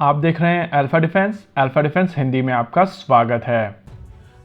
आप देख रहे हैं अल्फा डिफेंस हिंदी में आपका स्वागत है।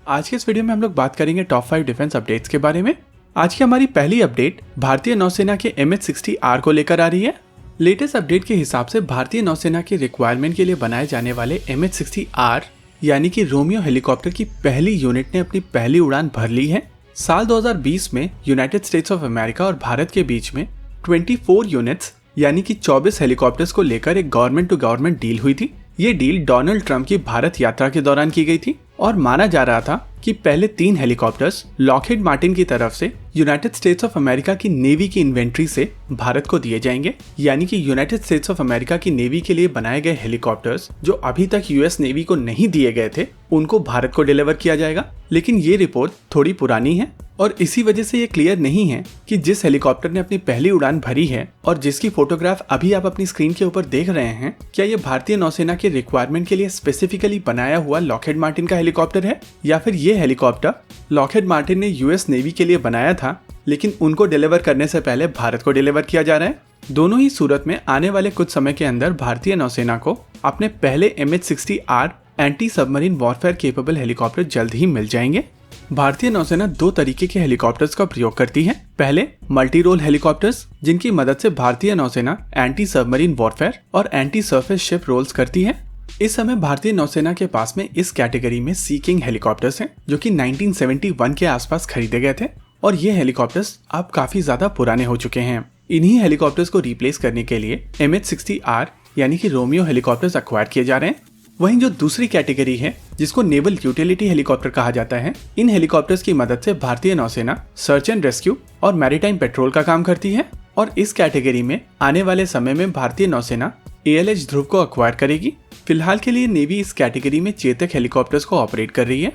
आज के इस वीडियो में हम लोग बात करेंगे टॉप 5 डिफेंस अपडेट्स के बारे में। आज की हमारी पहली अपडेट भारतीय नौसेना के MH-60R को लेकर आ रही है। लेटेस्ट अपडेट के हिसाब से भारतीय नौसेना की रिक्वायरमेंट के लिए बनाए जाने वाले MH-60R यानी कि रोमियो हेलीकॉप्टर की पहली यूनिट ने अपनी पहली उड़ान भर ली है। साल 2020 में यूनाइटेड स्टेट्स ऑफ अमेरिका और भारत के बीच में 24 यूनिट्स यानी कि 24 हेलीकॉप्टर्स को लेकर एक गवर्नमेंट टू गवर्नमेंट डील हुई थी। ये डील डोनाल्ड ट्रंप की भारत यात्रा के दौरान की गई थी और माना जा रहा था कि पहले 3 हेलीकॉप्टर्स लॉकहीड मार्टिन की तरफ से यूनाइटेड स्टेट्स ऑफ अमेरिका की नेवी की इन्वेंट्री से भारत को दिए जाएंगे, यानी कि यूनाइटेड स्टेट्स ऑफ अमेरिका की नेवी के लिए बनाए गए हेलीकॉप्टर्स जो अभी तक यूएस नेवी को नहीं दिए गए थे उनको भारत को डिलीवर किया जाएगा। लेकिन ये रिपोर्ट थोड़ी पुरानी है और इसी वजह से ये क्लियर नहीं है कि जिस हेलीकॉप्टर ने अपनी पहली उड़ान भरी है और जिसकी फोटोग्राफ अभी आप अपनी स्क्रीन के ऊपर देख रहे हैं, क्या ये भारतीय नौसेना के रिक्वायरमेंट के लिए स्पेसिफिकली बनाया हुआ लॉकहीड मार्टिन का हेलीकॉप्टर है या फिर ये हेलीकॉप्टर लॉकहीड मार्टिन ने यूएस नेवी के लिए बनाया था लेकिन उनको डिलीवर करने से पहले भारत को डिलीवर किया जा रहा है। दोनों ही सूरत में आने वाले कुछ समय के अंदर भारतीय नौसेना को अपने पहले MH-60R anti submarine warfare capable helicopter जल्द ही मिल जाएंगे। भारतीय नौसेना 2 तरीके के हेलीकॉप्टर्स का प्रयोग करती है। पहले मल्टी रोल हेलीकॉप्टर्स, जिनकी मदद से भारतीय नौसेना एंटी सबमरीन वॉरफेयर और एंटी सरफेस शिप रोल्स करती है। इस समय भारतीय नौसेना के पास में इस कैटेगरी में सी किंग हेलीकॉप्टर्स हैं, जो कि 1971 के आसपास खरीदे गए थे और ये हेलीकॉप्टर्स अब काफी ज्यादा पुराने हो चुके हैं। इन्हीं हेलीकॉप्टर्स को रिप्लेस करने के लिए MH-60R यानी कि रोमियो हेलीकॉप्टर्स एक्वायर किए जा रहे हैं। वहीं जो दूसरी कैटेगरी है जिसको नेवल यूटिलिटी हेलीकॉप्टर कहा जाता है, इन हेलीकॉप्टर्स की मदद से भारतीय नौसेना सर्च एंड रेस्क्यू और मैरीटाइम पेट्रोल का काम करती है और इस कैटेगरी में आने वाले समय में भारतीय नौसेना ALH ध्रुव को एक्वायर करेगी। फिलहाल के लिए नेवी इस कैटेगरी में चेतक हेलीकॉप्टर्स को ऑपरेट कर रही है।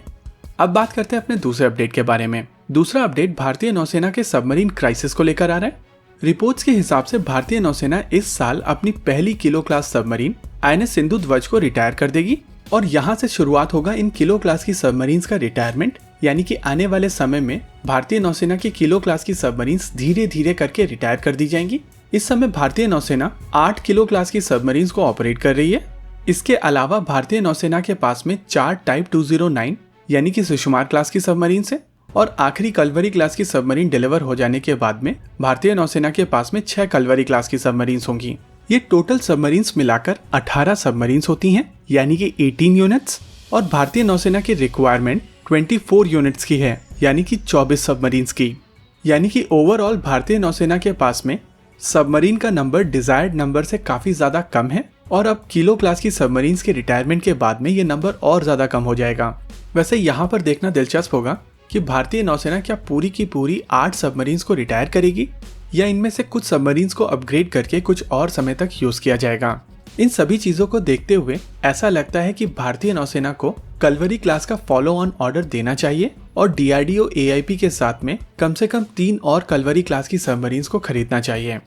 अब बात करते हैं अपने दूसरे अपडेट के बारे में। दूसरा अपडेट भारतीय नौसेना के सबमरीन क्राइसिस को लेकर आ रहा है। रिपोर्ट्स के हिसाब से भारतीय नौसेना इस साल अपनी पहली kilo class submarine INS Sindhu ध्वज को रिटायर कर देगी और यहाँ से शुरुआत होगा इन किलो क्लास की सबमरीन्स का रिटायरमेंट, यानी कि आने वाले समय में भारतीय नौसेना की किलो क्लास की सबमरीन्स धीरे धीरे करके रिटायर कर दी जाएंगी। इस समय भारतीय नौसेना 8 किलो क्लास की सबमरीन्स को ऑपरेट कर रही है। इसके अलावा भारतीय नौसेना के पास में 4 टाइप 209 यानी कि सुषुमार क्लास की सबमरीन्स है और आखिरी कलवरी क्लास की सबमरीन डिलीवर हो जाने के बाद में भारतीय नौसेना के पास में 6 कलवरी क्लास की सबमरीन्स होंगी। ये टोटल सबमरीन्स मिलाकर 18 सबमरीन्स होती हैं, यानी कि 18 यूनिट्स, और भारतीय नौसेना की रिक्वायरमेंट 24 यूनिट्स की है, यानी कि 24 सबमरीन्स की। यानी कि ओवरऑल भारतीय नौसेना के पास में सबमरीन का नंबर डिजायर्ड नंबर से काफी ज्यादा कम है और अब किलो क्लास की सबमरीन्स के रिटायरमेंट के बाद में ये नंबर और ज्यादा कम हो जाएगा। वैसे यहाँ पर देखना दिलचस्प होगा कि भारतीय नौसेना क्या पूरी की पूरी 8 सबमरीन्स को रिटायर करेगी या इनमें से कुछ सबमरीन्स को अपग्रेड करके कुछ और समय तक यूज किया जाएगा। इन सभी चीजों को देखते हुए ऐसा लगता है कि भारतीय नौसेना को कलवरी क्लास का फॉलो ऑन ऑर्डर देना चाहिए और DRDO AIP के साथ में कम से कम 3 और कलवरी क्लास की सबमरीन्स को खरीदना चाहिए।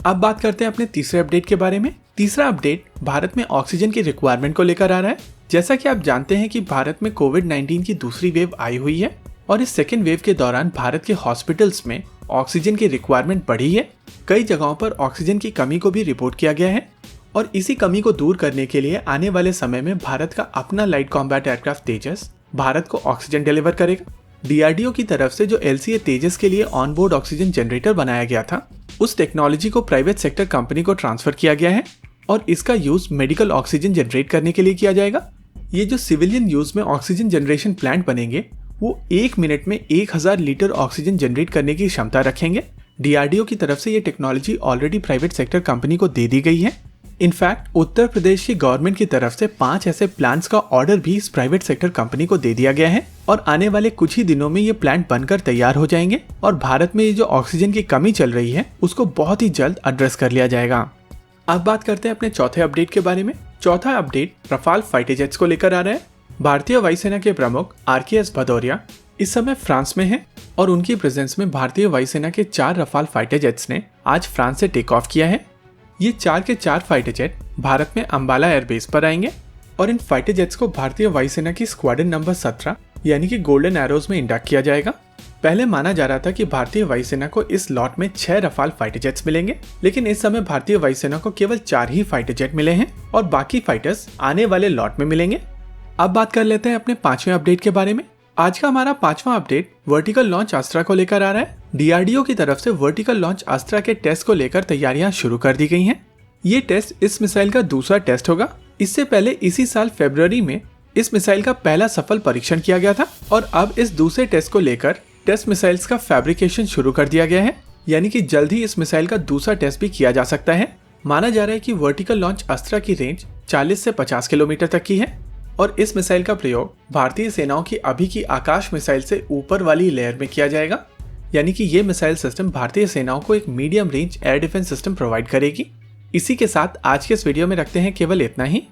अब बात करते हैं अपने तीसरे अपडेट के बारे में। तीसरा अपडेट भारत में ऑक्सीजन की रिक्वायरमेंट को लेकर आ रहा है। जैसा कि आप जानते हैं कि भारत में कोविड-19 की दूसरी वेव आई हुई है और इस सेकेंड वेव के दौरान भारत के हॉस्पिटल्स में ऑक्सीजन की रिक्वायरमेंट बढ़ी है। कई जगहों पर ऑक्सीजन की कमी को भी रिपोर्ट किया गया है और इसी कमी को दूर करने के लिए आने वाले समय में भारत का अपना लाइट कॉम्बैट एयरक्राफ्ट तेजस भारत को ऑक्सीजन डिलीवर करेगा। DRDO की तरफ से जो LCA तेजस के लिए ऑनबोर्ड ऑक्सीजन जनरेटर बनाया गया था, उस टेक्नोलॉजी को प्राइवेट सेक्टर कंपनी को ट्रांसफर किया गया है और इसका यूज मेडिकल ऑक्सीजन जनरेट करने के लिए किया जाएगा। ये जो सिविलियन यूज में ऑक्सीजन जनरेशन प्लांट बनेंगे वो 1 मिनट में 1000 लीटर ऑक्सीजन जनरेट करने की क्षमता रखेंगे। DRDO की तरफ से ये technology already private sector company को दे दी गई है। इनफैक्ट उत्तर प्रदेश की गवर्नमेंट की तरफ से 5 ऐसे प्लांट्स का ऑर्डर भी इस प्राइवेट सेक्टर कंपनी को दे दिया गया है और आने वाले कुछ ही दिनों में ये प्लांट बनकर तैयार हो जाएंगे और भारत में ये जो ऑक्सीजन की कमी चल रही है उसको बहुत ही जल्द एड्रेस कर लिया जाएगा। अब बात करते हैं अपने चौथे अपडेट के बारे में। चौथा अपडेट रफाल फाइटर जेट्स को लेकर आ रहा है। भारतीय वायुसेना के प्रमुख RKS भदौरिया इस समय फ्रांस में हैं और उनकी प्रेजेंस में भारतीय वायुसेना के 4 रफाल फाइटर जेट्स ने आज फ्रांस से टेक ऑफ किया है। ये 4 के 4 फाइटर जेट भारत में अंबाला एयरबेस पर आएंगे और इन फाइटर जेट्स को भारतीय वायुसेना की स्क्वाड्रन नंबर 17 यानी कि गोल्डन एरोज में इंडक्ट किया जाएगा। पहले माना जा रहा था कि भारतीय वायुसेना को इस लॉट में 6 रफाल फाइटर जेट्स मिलेंगे, लेकिन इस समय भारतीय वायुसेना को केवल 4 ही फाइटर जेट मिले हैं और बाकी फाइटर्स आने वाले लॉट में मिलेंगे। अब बात कर लेते हैं अपने 5वें अपडेट के बारे में। आज का हमारा 5वां अपडेट वर्टिकल लॉन्च अस्त्रा को लेकर आ रहा है। डीआरडीओ की तरफ से वर्टिकल लॉन्च अस्त्रा के टेस्ट को लेकर तैयारियां शुरू कर दी गई हैं। ये टेस्ट इस मिसाइल का दूसरा टेस्ट होगा। इससे पहले इसी साल फरवरी में इस मिसाइल का पहला सफल परीक्षण किया गया था और अब इस दूसरे टेस्ट को लेकर टेस्ट मिसाइल्स का फैब्रिकेशन शुरू कर दिया गया है, यानी कि जल्द ही इस मिसाइल का दूसरा टेस्ट भी किया जा सकता है। माना जा रहा है कि वर्टिकल लॉन्च अस्त्रा की रेंज 40 से 50 किलोमीटर तक की है और इस मिसाइल का प्रयोग भारतीय सेनाओं की अभी की आकाश मिसाइल से ऊपर वाली लेयर में किया जाएगा, यानी कि ये मिसाइल सिस्टम भारतीय सेनाओं को एक medium range air defence system provide करेगी। इसी के साथ आज के इस वीडियो में रखते हैं केवल इतना ही।